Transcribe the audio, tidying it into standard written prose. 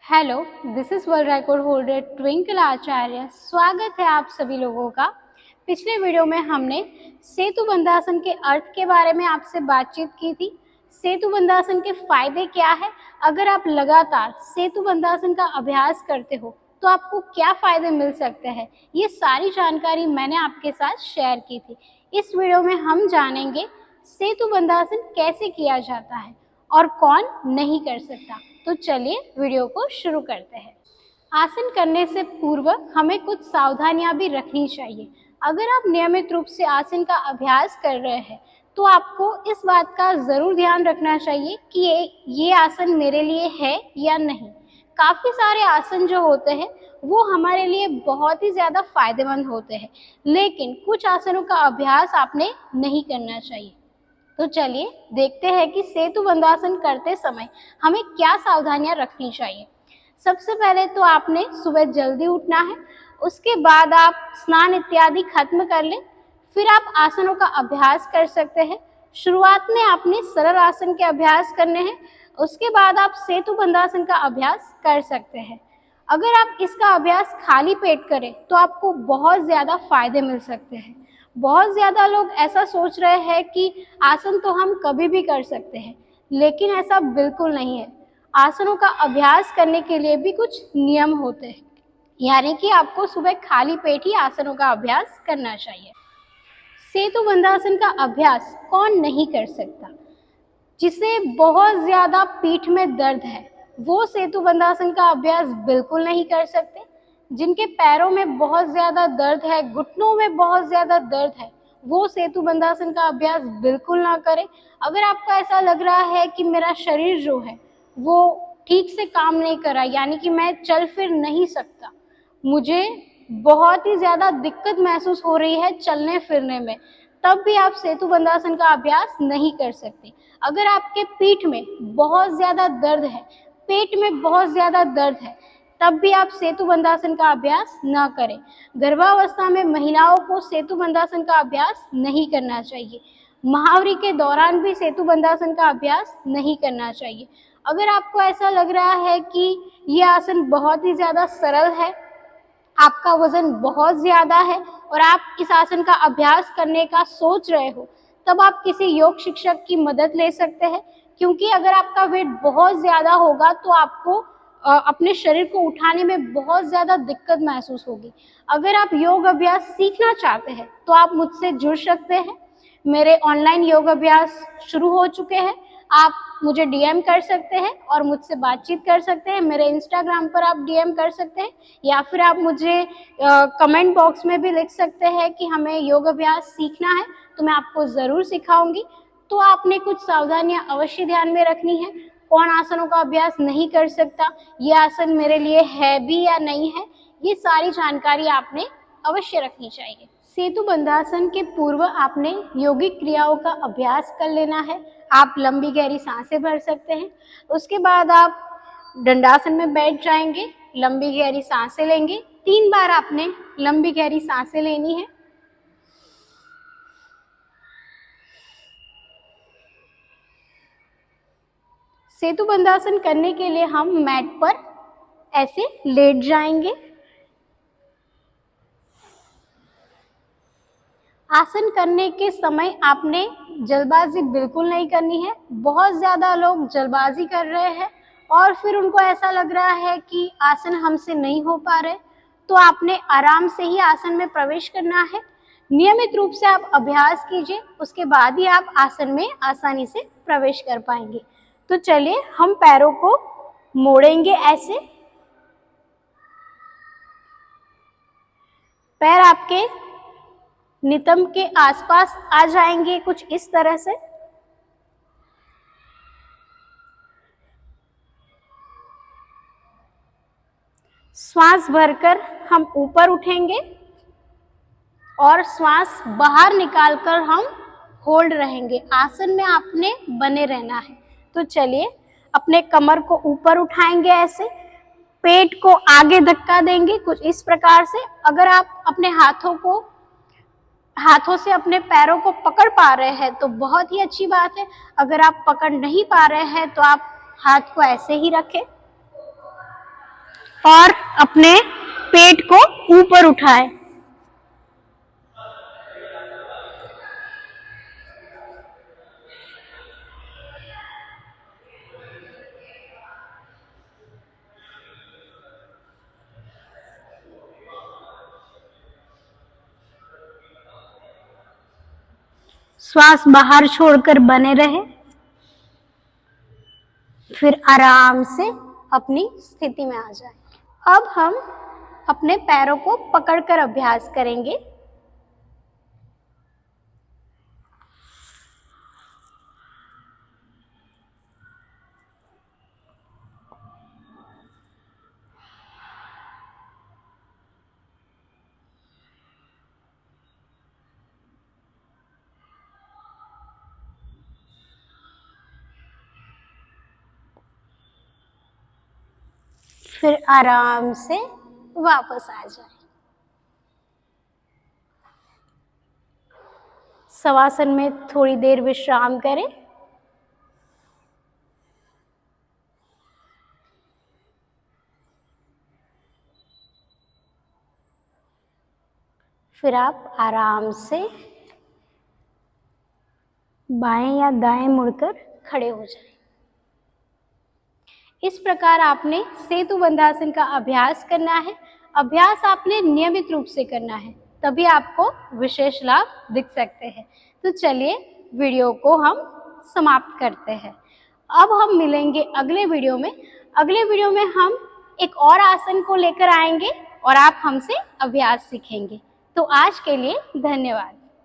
Hello, this is world record holder Twinkle Acharya. स्वागत है आप सभी लोगों का। पिछले वीडियो में हमने सेतु बंधासन के अर्थ के बारे में आपसे बातचीत की थी। सेतु बंधासन के फायदे क्या है, अगर आप लगातार सेतु बंधासन का अभ्यास करते हो तो आपको क्या फायदे मिल सकते हैं, ये सारी जानकारी मैंने आपके साथ शेयर की थी। इस वीडियो में हम जानेंगे सेतु बंधासन कैसे किया जाता है और कौन नहीं कर सकता। तो चलिए वीडियो को शुरू करते हैं। आसन करने से पूर्व हमें कुछ सावधानियां भी रखनी चाहिए। अगर आप नियमित रूप से आसन का अभ्यास कर रहे हैं तो आपको इस बात का ज़रूर ध्यान रखना चाहिए कि ये आसन मेरे लिए है या नहीं। काफ़ी सारे आसन जो होते हैं वो हमारे लिए बहुत ही ज़्यादा फायदेमंद होते हैं, लेकिन कुछ आसनों का अभ्यास आपने नहीं करना चाहिए। तो चलिए देखते हैं कि सेतु बंधासन करते समय हमें क्या सावधानियां रखनी चाहिए। सबसे पहले तो आपने सुबह जल्दी उठना है, उसके बाद आप स्नान इत्यादि खत्म कर लें, फिर आप आसनों का अभ्यास कर सकते हैं। शुरुआत में आपने सरल आसन के अभ्यास करने हैं, उसके बाद आप सेतु बंधासन का अभ्यास कर सकते हैं। अगर आप इसका अभ्यास खाली पेट करें तो आपको बहुत ज़्यादा फायदे मिल सकते हैं। बहुत ज़्यादा लोग ऐसा सोच रहे हैं कि आसन तो हम कभी भी कर सकते हैं, लेकिन ऐसा बिल्कुल नहीं है। आसनों का अभ्यास करने के लिए भी कुछ नियम होते हैं, यानी कि आपको सुबह खाली पेट ही आसनों का अभ्यास करना चाहिए। सेतु बंधासन का अभ्यास कौन नहीं कर सकता? जिसे बहुत ज़्यादा पीठ में दर्द है वो सेतु बंधासन का अभ्यास बिल्कुल नहीं कर सकते। जिनके पैरों में बहुत ज़्यादा दर्द है, घुटनों में बहुत ज़्यादा दर्द है, वो सेतु बंधासन का अभ्यास बिल्कुल ना करें। अगर आपको ऐसा लग रहा है कि मेरा शरीर जो है वो ठीक से काम नहीं कर रहा, यानी कि मैं चल फिर नहीं सकता, मुझे बहुत ही ज़्यादा दिक्कत महसूस हो रही है चलने फिरने में, तब भी आप सेतु बंधासन का अभ्यास नहीं कर सकते। अगर आपके पीठ में बहुत ज़्यादा दर्द है, पेट में बहुत ज़्यादा दर्द है, तब भी आप सेतु बंधासन का अभ्यास ना करें। गर्भावस्था में महिलाओं को सेतु बंधासन का अभ्यास नहीं करना चाहिए। महावरी के दौरान भी सेतु बंधासन का अभ्यास नहीं करना चाहिए। अगर आपको ऐसा लग रहा है कि ये आसन बहुत ही ज़्यादा सरल है, आपका वजन बहुत ज़्यादा है और आप इस आसन का अभ्यास करने का सोच रहे हो, तब आप किसी योग शिक्षक की मदद ले सकते हैं, क्योंकि अगर आपका वेट बहुत ज़्यादा होगा तो आपको अपने शरीर को उठाने में बहुत ज़्यादा दिक्कत महसूस होगी। अगर आप योग अभ्यास सीखना चाहते हैं तो आप मुझसे जुड़ सकते हैं। मेरे ऑनलाइन योग अभ्यास शुरू हो चुके हैं। आप मुझे डीएम कर सकते हैं और मुझसे बातचीत कर सकते हैं। मेरे इंस्टाग्राम पर आप डीएम कर सकते हैं, या फिर आप मुझे कमेंट बॉक्स में भी लिख सकते हैं कि हमें योग अभ्यास सीखना है, तो मैं आपको ज़रूर सिखाऊंगी। तो आपने कुछ सावधानियां अवश्य ध्यान में रखनी है। कौन आसनों का अभ्यास नहीं कर सकता, ये आसन मेरे लिए है भी या नहीं है, ये सारी जानकारी आपने अवश्य रखनी चाहिए। सेतु बंधासन के पूर्व आपने योगिक क्रियाओं का अभ्यास कर लेना है। आप लंबी गहरी सांसें भर सकते हैं, उसके बाद आप दंडासन में बैठ जाएंगे, लंबी गहरी सांसें लेंगे। 3 बार आपने लंबी गहरी सांसें लेनी है। सेतु बंधासन करने के लिए हम मैट पर ऐसे लेट जाएंगे। आसन करने के समय आपने जल्दबाजी बिल्कुल नहीं करनी है। बहुत ज़्यादा लोग जल्दबाजी कर रहे हैं और फिर उनको ऐसा लग रहा है कि आसन हमसे नहीं हो पा रहे, तो आपने आराम से ही आसन में प्रवेश करना है। नियमित रूप से आप अभ्यास कीजिए, उसके बाद ही आप आसन में आसानी से प्रवेश कर पाएंगे। तो चलिए हम पैरों को मोड़ेंगे ऐसे। पैर आपके नितंब के आसपास आ जाएंगे, कुछ इस तरह से। श्वास भरकर हम ऊपर उठेंगे और श्वास बाहर निकालकर हम होल्ड रहेंगे। आसन में आपने बने रहना है। तो चलिए अपने कमर को ऊपर उठाएंगे ऐसे, पेट को आगे धक्का देंगे कुछ इस प्रकार से। अगर आप अपने हाथों से अपने पैरों को पकड़ पा रहे हैं तो बहुत ही अच्छी बात है। अगर आप पकड़ नहीं पा रहे हैं तो आप हाथ को ऐसे ही रखें। और अपने पेट को ऊपर उठाएं। श्वास बाहर छोड़कर बने रहे। फिर आराम से अपनी स्थिति में आ जाए। अब हम अपने पैरों को पकड़कर अभ्यास करेंगे। फिर आराम से वापस आ जाए। शवासन में थोड़ी देर विश्राम करें। फिर आप आराम से बाएं या दाएं मुड़कर खड़े हो जाएं। इस प्रकार आपने सेतु बंधासन का अभ्यास करना है। अभ्यास आपने नियमित रूप से करना है, तभी आपको विशेष लाभ दिख सकते हैं। तो चलिए वीडियो को हम समाप्त करते हैं। अब हम मिलेंगे अगले वीडियो में। अगले वीडियो में हम एक और आसन को लेकर आएंगे और आप हमसे अभ्यास सीखेंगे। तो आज के लिए धन्यवाद।